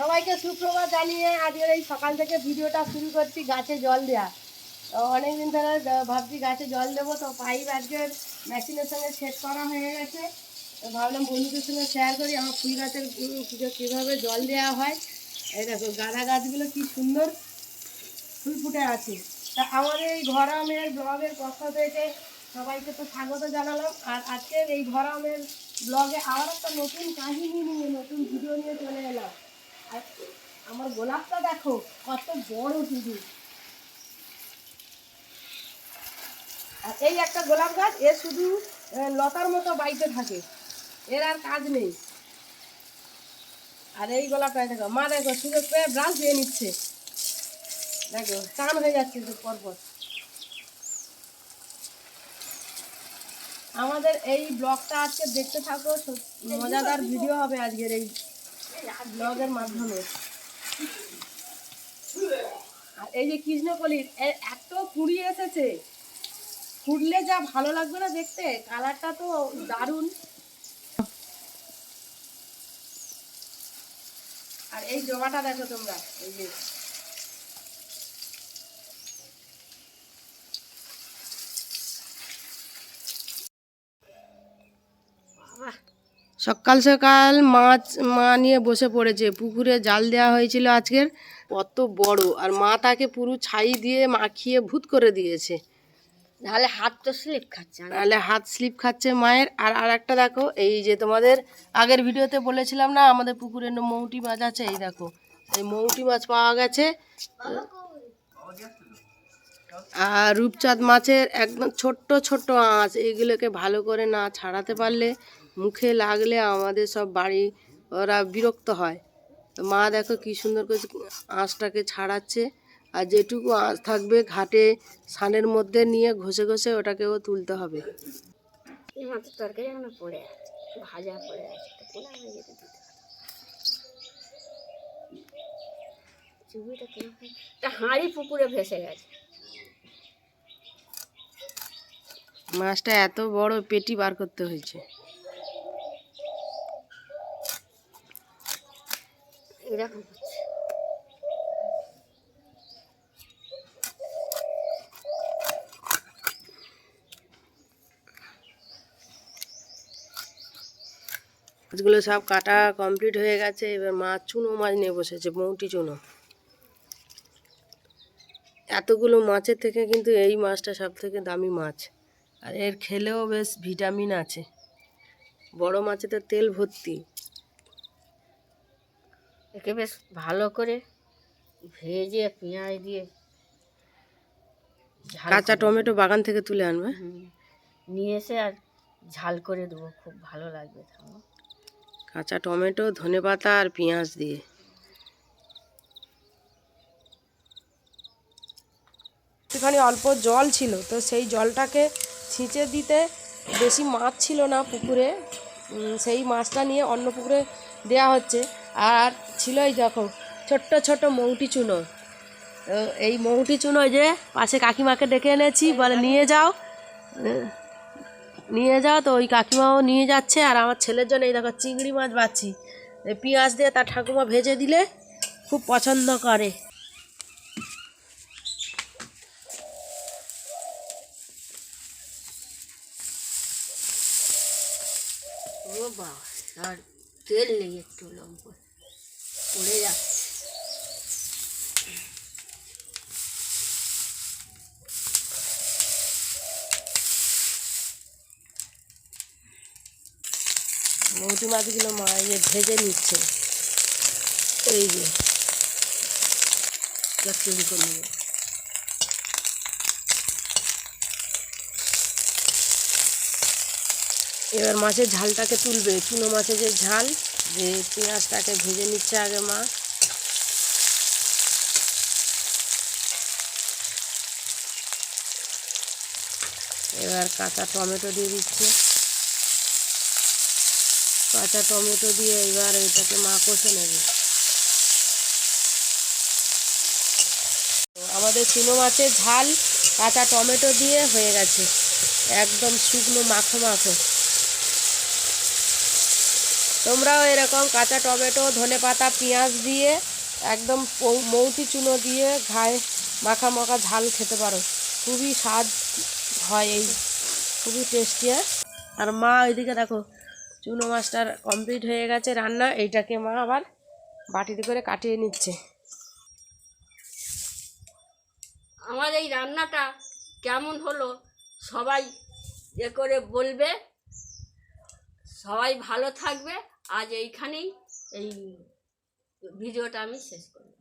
সবাইকে সুপ্রভাত জানিয়ে আজকের এই সকাল থেকে ভিডিওটা শুরু করছি গাছে জল দেওয়া। অনেকদিন ধরে ভাবছি গাছে জল দেবো, তো পাইপ আজকের মেশিনের সঙ্গে সেট করা হয়ে গেছে। তো ভাবলাম বন্ধুদের সঙ্গে শেয়ার করি আমার ফুল গাছের কীভাবে জল দেওয়া হয়। এই দেখো গাঁদা গাছগুলো কি সুন্দর ফুল ফুটে আছে। তা আমাদের এই ঘরামের ব্লগের পক্ষ থেকে সবাইকে তো স্বাগত জানালাম। আর আজকের এই ঘরামের ব্লগে আবার একটা নতুন কাহিনী নিয়ে নতুন ভিডিও নিয়ে চলে এলাম। আর আমার গোলাপটা দেখো কত বড় শুধু। আর এই একটা গোলাপ গাছ, এর শুধু লতার মতো বাইতে থাকে, এর আর কাজ নেই। আর এই গোলাপটা দেখো, মা দেখো সুযোগ পেয়ে ব্রাশ দিয়ে নিচ্ছে, দেখো টান হয়ে যাচ্ছে তো পরপর। আমাদের এই ব্লগটা আজকে দেখতে থাকো, মজাদার ভিডিও হবে আজকের এই ব্লগের মাধ্যমে। আর এই যে কৃষ্ণকলির এত কুড়ি এসেছে, ফুটলে যা ভালো লাগবে না দেখতে, কালারটা তো দারুণ। আর এই জবাটা দেখো তোমরা, এই যে সকাল সকাল মাছ মা নিয়ে বসে পড়েছে। পুকুরে জাল দেওয়া হয়েছিল আজকের, কত বড়। আর মা তাকে পুরো ছাই দিয়ে মাখিয়ে ভূত করে দিয়েছে, নাহলে হাত তো স্লিপ খাচ্ছে, নাহলে হাত স্লিপ খাচ্ছে মায়ের। আর একটা দেখো, এই যে তোমাদের আগের ভিডিওতে বলেছিলাম না আমাদের পুকুরে মৌটি মাছ আছে, এই দেখো এই মৌটি মাছ পাওয়া গেছে। আর রূপচাঁদ মাছের একদম ছোট্ট ছোট্ট আঁশ, এইগুলোকে ভালো করে না ছাড়াতে পারলে মুখে লাগলে আমাদের সব বাড়ি ওরা বিরক্ত হয়। মা দেখো কি সুন্দর করে আঁশটাকে ছাড়াচ্ছে। আর যেটুকু আঁশ থাকবে ঘাটে সানের মধ্যে নিয়ে ঘষে ঘষে ওটাকেও তুলতে হবে। মাছের তরকারি এখনো পড়ে আছে, ভাজা পড়ে আছে, হাঁড়ি পুকুরে ভেসে গেছে। মাছটা এত বড়, পেটি বার করতে হয়েছে। এরকম হচ্ছে। মাছগুলো সব কাটা কমপ্লিট হয়ে গেছে। এবার মাছ, চুনো মাছ নিয়ে বসেছে, মৌটি চুনো। এতগুলো মাছের থেকে কিন্তু এই মাছটা সব থেকে দামি মাছ। আর এর খেলেও বেশ ভিটামিন আছে। বড় মাছে তো তেল ভর্তি। একে বেশ ভালো করে ভেজে পেঁয়াজ দিয়ে, কাঁচা টমেটো বাগান থেকে তুলে আনবে, নিয়ে এসে আর ঝাল করে দেবো, খুব ভালো লাগবে। কাঁচা টমেটো, ধনেপাতা আর পেঁয়াজ দিয়ে। একটুখানি অল্প জল ছিল, তো সেই জলটাকে ছিঁচে দিতে, বেশি মাছ ছিল না পুকুরে, সেই মাছটা নিয়ে অন্য পুকুরে দেওয়া হচ্ছে। আর ছিল এই দেখো ছোট্ট ছোট মৌটি চুনো। তো এই মৌটি চুনো যে পাশে কাকিমাকে ডেকে এনেছি, বলে নিয়ে যাও নিয়ে যাও। তো ওই কাকিমাও নিয়ে যাচ্ছে। আর আমার ছেলের জন্য এই দেখো চিংড়ি মাছ বাছি, পেঁয়াজ দিয়ে তার ঠাকুমা ভেজে দিলে খুব পছন্দ করে। ও বাবা, আর তেল নেই, একটু লম্বা পড়ে যাচ্ছে। মৌটি মাছগুলো মা যে ভেজে নিচ্ছে, এই যে চটচড়ি করে নেবে। এবার মাছের ঝালটাকে তুলবে, চুনো মাছের যে ঝাল, যে পেঁয়াজটাকে ভেজে নিচ্ছে আগে মা। এবার কাঁচা টমেটো দিয়ে দিচ্ছে, কাঁচা টমেটো দিয়ে এবার এটাকে মা কষে নেবে। আমাদের চুনো মাছের ঝাল কাঁচা টমেটো দিয়ে হয়ে গেছে, একদম শুকনো মাখো মাখো। তোমরাও এরকম কাঁচা টমেটো, ধনেপাতা, পেঁয়াজ দিয়ে একদম মৌতি চুনো দিয়ে ঘায়ে মাখা মাখা ঝাল খেতে পারো, খুবই স্বাদ হয়, এই খুবই টেস্টি। আর মা ওইদিকে দেখো চুনো মাছটার কমপ্লিট হয়ে গেছে রান্না, এইটাকে মা আবার বাটিতে করে কাটিয়ে নিচ্ছে। আমার এই রান্নাটা কেমন হলো সবাই করে বলবে, সবাই ভালো থাকবে। আজ এইখানেই এই ভিডিওটা আমি শেষ করব।